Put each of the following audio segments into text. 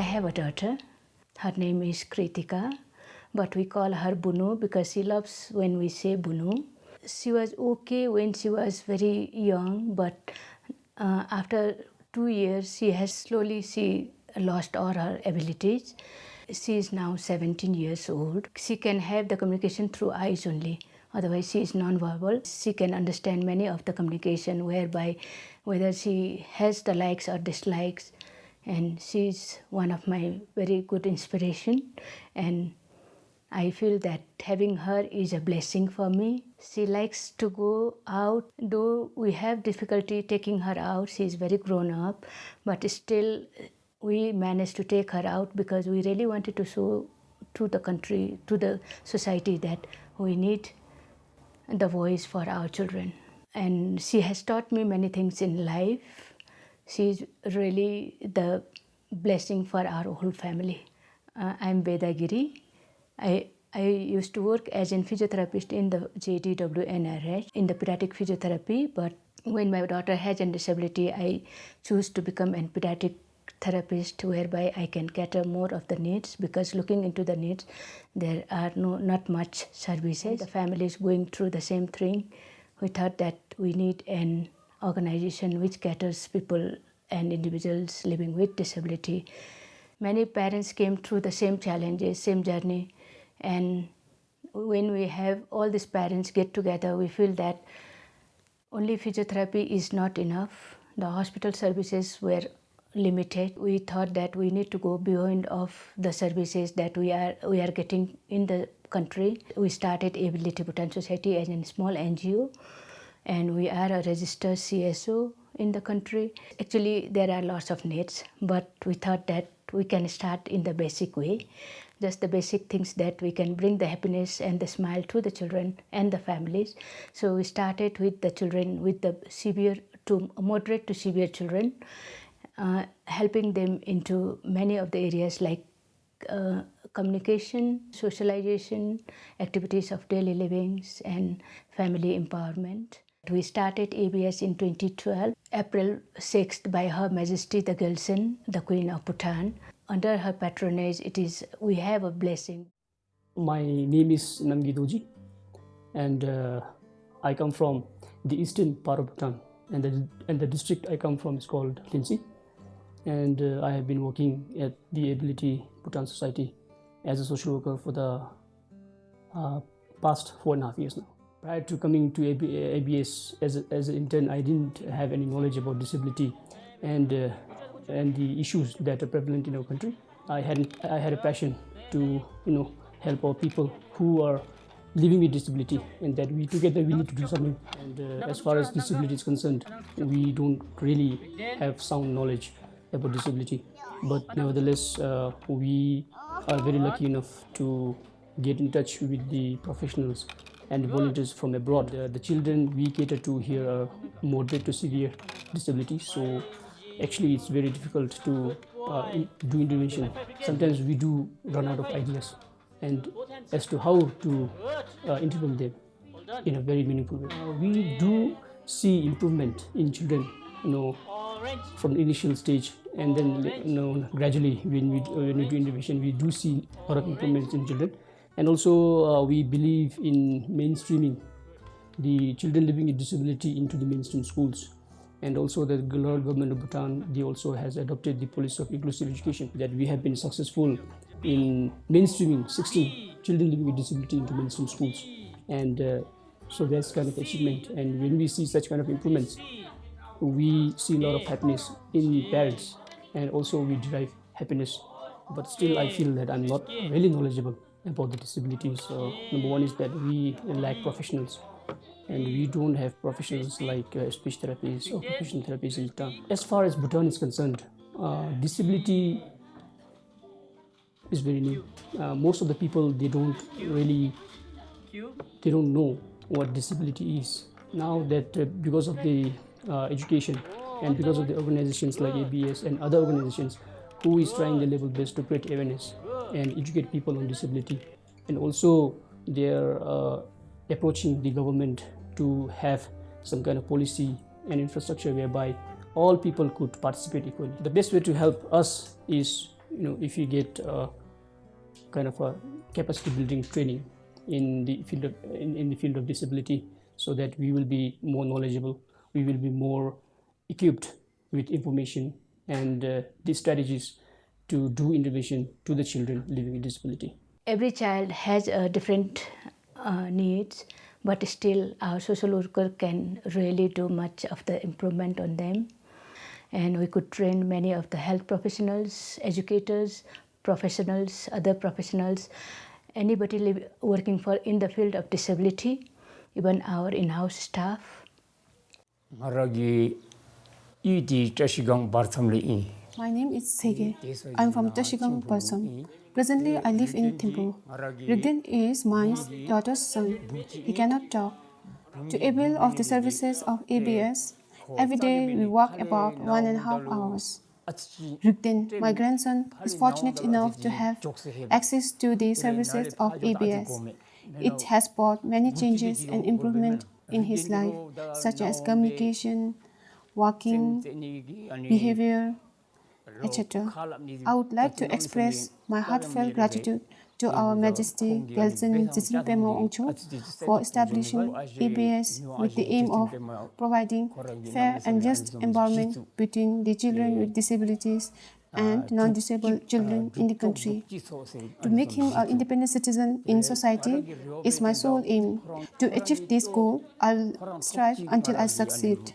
I have a daughter. Her name is Kritika, but we call her Bunu because she loves when we say Bunu. She was okay when she was very young, but after 2 years, she lost all her abilities. She is now 17 years old. She can have the communication through eyes only. Otherwise, she is non-verbal. She can understand many of the communication, whereby whether she has the likes or dislikes. And she is one of my very good inspiration. And I feel that having her is a blessing for me. She likes to go out, though we have difficulty taking her out. She is very grown up, but still we managed to take her out because we really wanted to show to the country, to the society, that we need the voice for our children. And she has taught me many things in life. She is really the blessing for our whole family. I'm Vedagiri. I used to work as a physiotherapist in the JDWNRH in the pediatric physiotherapy, but when my daughter has a disability, I choose to become a pediatric therapist, whereby I can cater more of the needs, because looking into the needs, there are not much services. The family is going through the same thing. We thought that we need an organization which caters people and individuals living with disability. Many parents came through the same challenges, same journey, and when we have all these parents get together, we feel that only physiotherapy is not enough. The hospital services were limited. We thought that we need to go beyond of the services that we are getting in the country. We started Ability Bhutan Society as a small NGO, and we are a registered CSO in the country. Actually, there are lots of needs, but we thought that we can start in the basic way, just the basic things that we can bring the happiness and the smile to the children and the families. So we started with the children, with the severe to moderate to severe children, helping them into many of the areas like communication, socialization, activities of daily livings, and family empowerment. We started ABS in 2012, April 6th, by Her Majesty the Gulsen, the Queen of Bhutan. Under her patronage, we have a blessing. My name is Namgi, and I come from the eastern part of Bhutan, and the district I come from is called Linsi. And I have been working at the Ability Bhutan Society as a social worker for the past 4.5 years now. Prior to coming to ABS as an intern, I didn't have any knowledge about disability and the issues that are prevalent in our country. I had a passion to help our people who are living with disability, and that we together we need to do something. And as far as disability is concerned, we don't really have sound knowledge about disability, but nevertheless we are very lucky enough to get in touch with the professionals and volunteers from abroad. The children we cater to here are moderate to severe disabilities, so actually it's very difficult to do intervention. Sometimes we do run out of ideas and as to how to intervene them in a very meaningful way. We do see improvement in children, from the initial stage, and then gradually when we do intervention, we do see a lot of improvements in children. And also we believe in mainstreaming the children living with disability into the mainstream schools. And also the government of Bhutan, they also has adopted the policy of inclusive education, that we have been successful in mainstreaming 16 children living with disability into mainstream schools. And so that's kind of achievement. And when we see such kind of improvements, we see a lot of happiness in parents, and also we derive happiness. But still I feel that I'm not really knowledgeable about the disabilities. Number one is that we lack professionals, and we don't have professionals like speech therapists or occupational therapists in Bhutan. As far as Bhutan is concerned, disability is very new. Most of the people, they don't know what disability is. Now that because of the education and because of the organizations like ABS and other organizations who is trying their level best to create awareness and educate people on disability, and also they are approaching the government to have some kind of policy and infrastructure whereby all people could participate equally. The best way to help us is if you get kind of a capacity building training in the field of in the field of disability, so that we will be more knowledgeable, we will be more equipped with information and the strategies to do intervention to the children living with disability. Every child has a different needs, but still our social worker can really do much of the improvement on them. And we could train many of the health professionals, educators, professionals, other professionals, anybody working in the field of disability, even our in-house staff. My name is Sege. I'm from Tashigang person. Presently, I live in Thimphu. Rigden is my daughter's son. He cannot talk. To avail of the services of ABS, every day we walk about 1.5 hours. Rigden, my grandson, is fortunate enough to have access to the services of ABS. It has brought many changes and improvement in his life, such as communication, walking, behavior, etc. I would like to express my heartfelt gratitude to Our Majesty Gelson Jitsinpemo Ongchu for establishing ABS with the aim of providing fair and just empowerment between the children with disabilities and non-disabled children in the country. To make him an independent citizen in society is my sole aim. To achieve this goal, I will strive until I succeed.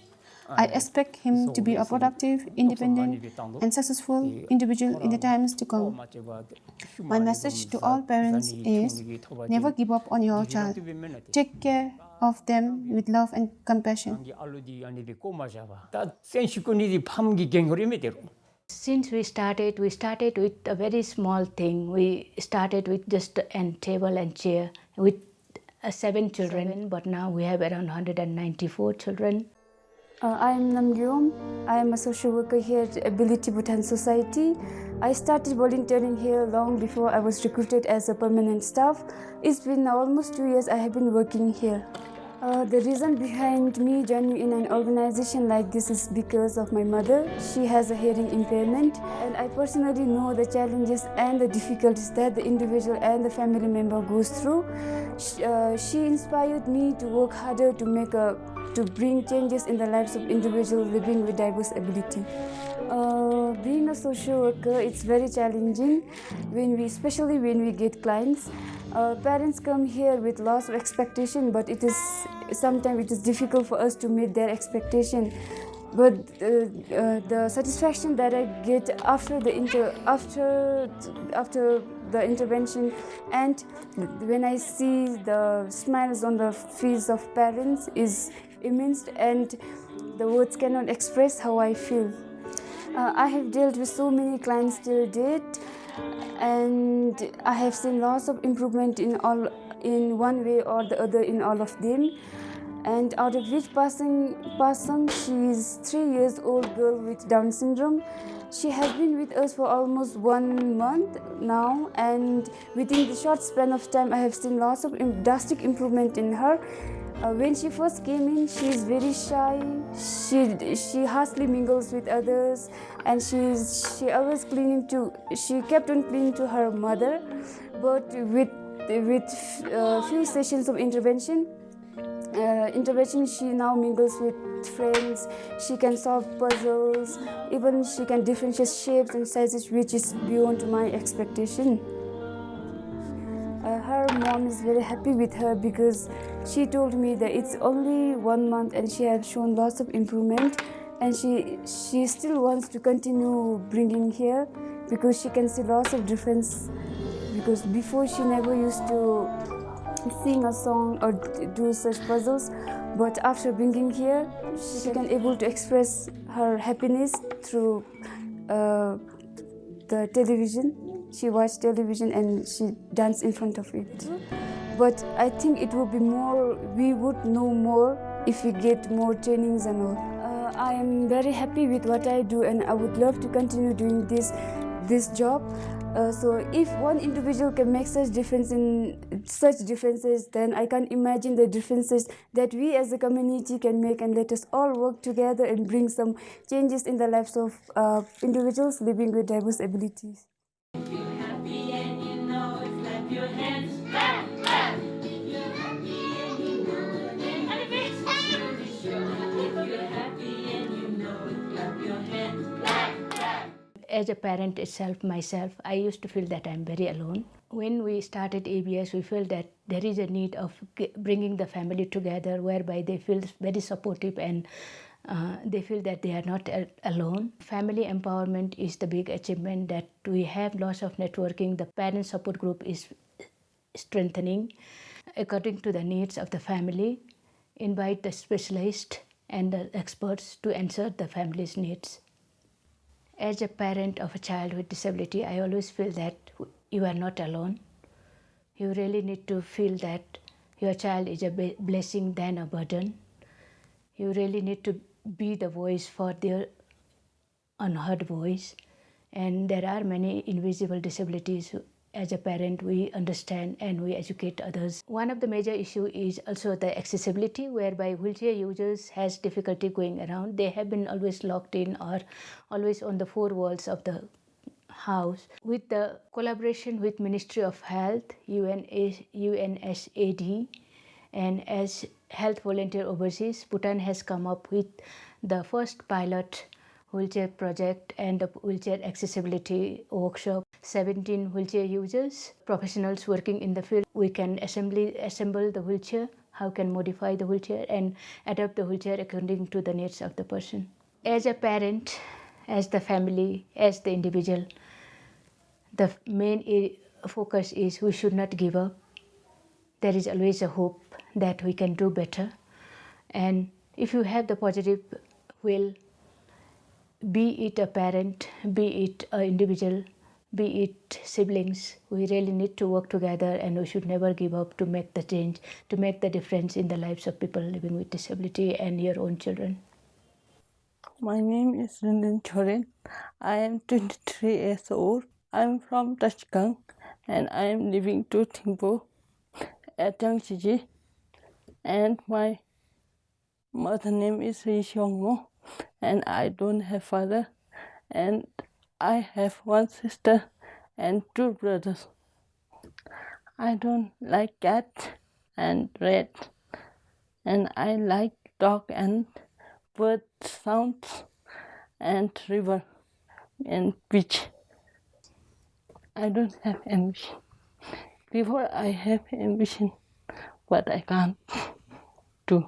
I expect him to be a productive, independent, and successful individual in the times to come. My message to all parents is never give up on your child. Take care of them with love and compassion. Since we started with a very small thing. We started with just a table and chair with 7 children, but now we have around 194 children. I'm Namgyom. I am a social worker here at Ability Bhutan Society. I started volunteering here long before I was recruited as a permanent staff. It's been almost 2 years I have been working here. The reason behind me joining in an organization like this is because of my mother. She has a hearing impairment, and I personally know the challenges and the difficulties that the individual and the family member goes through. She inspired me to work harder to bring changes in the lives of individuals living with diverse ability. Being a social worker, it's very challenging, especially when we get clients. Parents come here with lots of expectation, but sometimes it is difficult for us to meet their expectation. But the satisfaction that I get after the intervention, and when I see the smiles on the faces of parents, is immense, and the words cannot express how I feel. I have dealt with so many clients till date, and I have seen lots of improvement in one way or the other in all of them. And out of which person, she is 3 years old girl with Down syndrome. She has been with us for almost 1 month now, and within the short span of time, I have seen lots of drastic improvement in her. When she first came in, she is very shy. She hardly mingles with others, and she kept on clinging to her mother. But with few sessions of intervention, she now mingles with friends. She can solve puzzles. Even she can differentiate shapes and sizes, which is beyond my expectation. Her mom is very happy with her because she told me that it's only 1 month and she has shown lots of improvement, and she still wants to continue bringing here because she can see lots of difference. Because before she never used to sing a song or do such puzzles, but after bringing here, she can able to express her happiness through the television. She watched television and she danced in front of it. But I think it would be more, we would know more if we get more trainings and all. I am very happy with what I do, and I would love to continue doing this job. So if one individual can make such differences, then I can imagine the differences that we as a community can make, and let us all work together and bring some changes in the lives of individuals living with diverse abilities. as a parent itself, myself, I used to feel that I'm very alone. When we started ABS, we felt that there is a need of bringing the family together, whereby they feel very supportive and they feel that they are not alone. Family empowerment is the big achievement that we have. Lots of networking. The parent support group is strengthening according to the needs of the family. Invite the specialists and the experts to answer the family's needs. As a parent of a child with disability, I always feel that you are not alone. You really need to feel that your child is a blessing than a burden. You really need to be the voice for their unheard voice. And there are many invisible disabilities. As a parent, we understand and we educate others. One of the major issues is also the accessibility, whereby wheelchair users has difficulty going around. They have been always locked in or always on the four walls of the house. With the collaboration with Ministry of Health, UNSAD, and as Health Volunteer Overseas, Bhutan has come up with the first pilot wheelchair project and a wheelchair accessibility workshop. 17 wheelchair users, professionals working in the field. We can assemble the wheelchair, how can modify the wheelchair and adapt the wheelchair according to the needs of the person. As a parent, as the family, as the individual, the main focus is we should not give up. There is always a hope that we can do better. And if you have the positive will, be it a parent, be it an individual, be it siblings, we really need to work together and we should never give up to make the change, to make the difference in the lives of people living with disability and your own children. My name is Linden Chorin. I am 23 years old. I am from Tashkent and I am living to Thimpo at Jiangxiji. And my mother name is Ri Xiongmo and I don't have father. And I have one sister and two brothers. I don't like cat and rat, and I like dog and bird sounds and river and beach. I don't have ambition. Before I have ambition, but I can't do.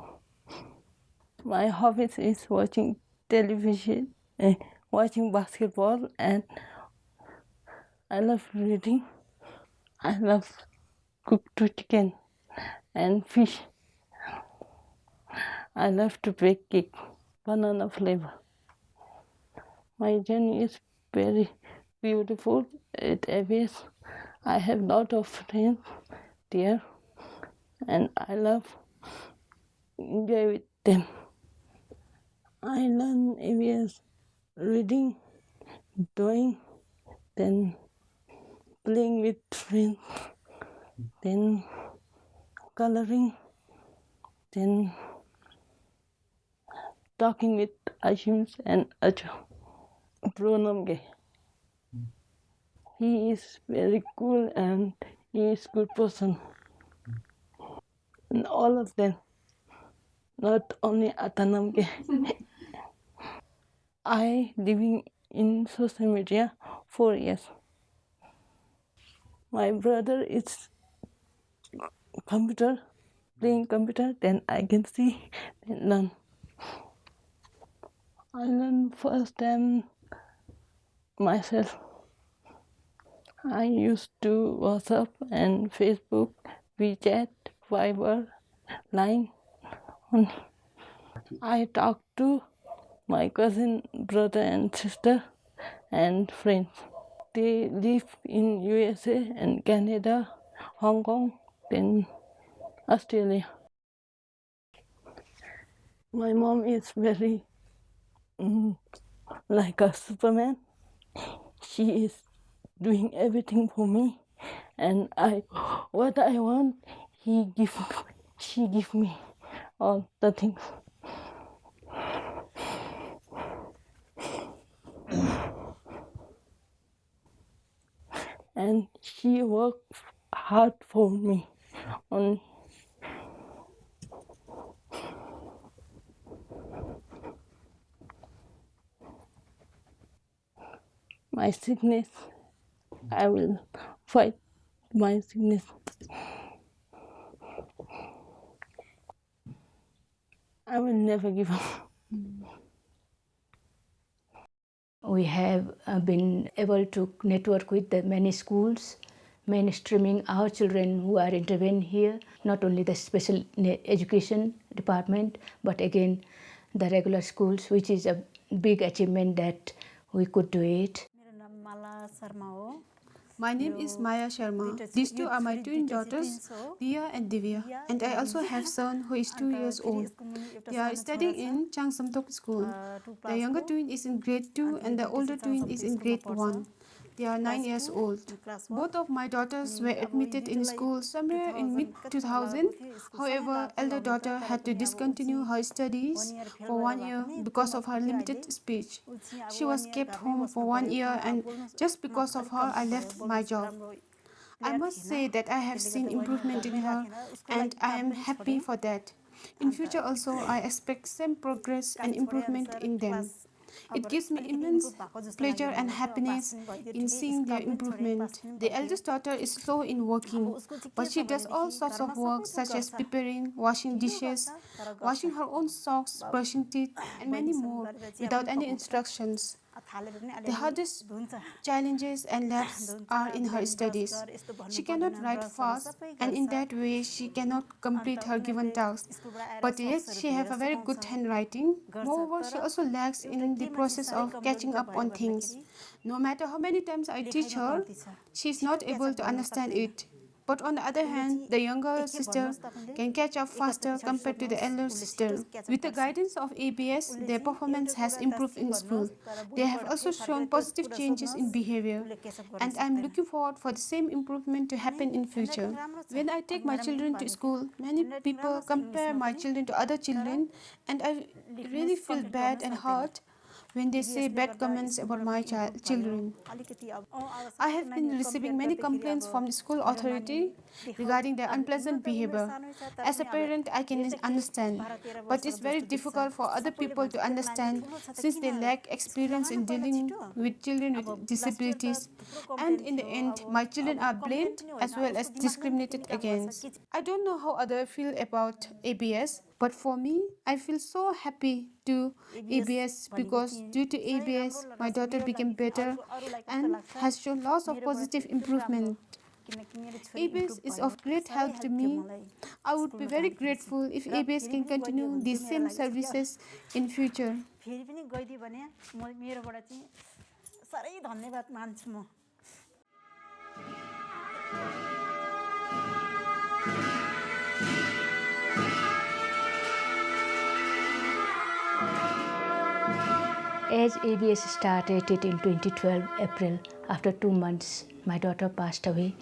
My hobbies is watching television, watching basketball, and I love reading. I love cooked chicken and fish. I love to bake cake, banana flavor. My journey is very beautiful at ABS. I have lot of friends there and I love enjoy with them. I learn ABS reading, drawing, then playing with friends, then coloring, then talking with Ashims and Acho. Pronamge. He is very cool and he is good person. And all of them, not only Atanamge. I living in social media 4 years. My brother is computer, playing computer, then I can see and learn. I learn first time myself. I used to WhatsApp and Facebook, WeChat, Viber, Line. I talk to my cousin, brother and sister and friends. They live in USA and Canada, Hong Kong, then Australia. My mom is very like a Superman. She is doing everything for me, and what I want, she give me all the things. And she worked hard for me. my sickness. I will fight my sickness. I will never give up. We have been able to network with the many schools, mainstreaming our children who are intervened here, not only the special education department, but again the regular schools, which is a big achievement that we could do it. My name is Maya Sharma. These two are my twin daughters, Dia and Divya, and I also have son who is 2 years old. They are studying in Changsamtok school. The younger twin is in grade 2 and the older twin is in grade 1. They are 9 years old. Both of my daughters were admitted in school somewhere in mid-2000. However, elder daughter had to discontinue her studies for 1 year because of her limited speech. She was kept home for 1 year, and just because of her, I left my job. I must say that I have seen improvement in her, and I am happy for that. In future also, I expect same progress and improvement in them. It gives me immense pleasure and happiness in seeing their improvement. The eldest daughter is slow in working, but she does all sorts of work such as preparing, washing dishes, washing her own socks, brushing teeth, and many more without any instructions. The hardest challenges and laps are in her studies. She cannot write fast, and in that way she cannot complete her given tasks. But yet she has a very good handwriting. Moreover, she also lacks in the process of catching up on things. No matter how many times I teach her, she is not able to understand it. But on the other hand, the younger sister can catch up faster compared to the elder sister. With the guidance of ABS, their performance has improved in school. They have also shown positive changes in behavior, and I'm looking forward for the same improvement to happen in future. When I take my children to school, many people compare my children to other children, and I really feel bad and hurt when they say bad comments about my children. I have been receiving many complaints from the school authority regarding their unpleasant behavior. As a parent, I can understand, but it's very difficult for other people to understand since they lack experience in dealing with children with disabilities. And in the end, my children are blamed as well as discriminated against. I don't know how others feel about ABS, but for me, I feel so happy to ABS because due to ABS, my daughter became better and has shown lots of positive improvement. ABS is of great help to me. I would be very grateful if ABS can continue these same services in future. As ABS started it in 2012 April, after 2 months, my daughter passed away.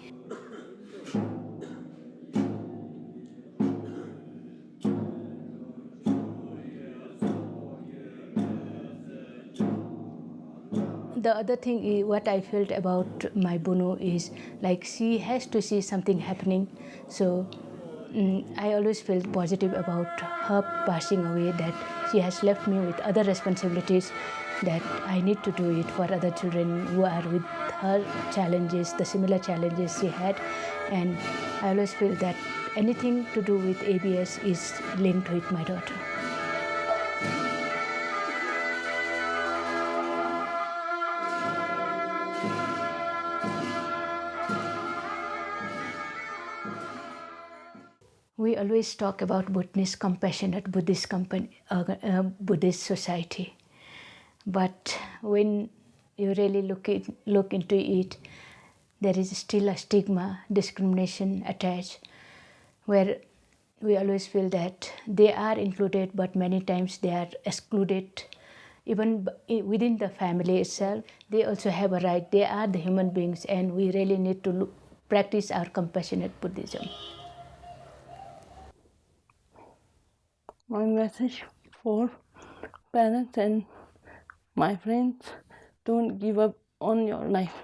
The other thing is what I felt about my Bunu is like she has to see something happening. So I always felt positive about her passing away, that she has left me with other responsibilities, that I need to do it for other children who are with her challenges, the similar challenges she had. And I always feel that anything to do with ABS is linked with my daughter. We always talk about Bhutanese compassionate Buddhist Buddhist society, but when you really look into it, there is still a stigma, discrimination attached, where we always feel that they are included, but many times they are excluded. Even within the family itself, they also have a right. They are the human beings, and we really need to practice our compassionate Buddhism. My message for parents and my friends: don't give up on your life.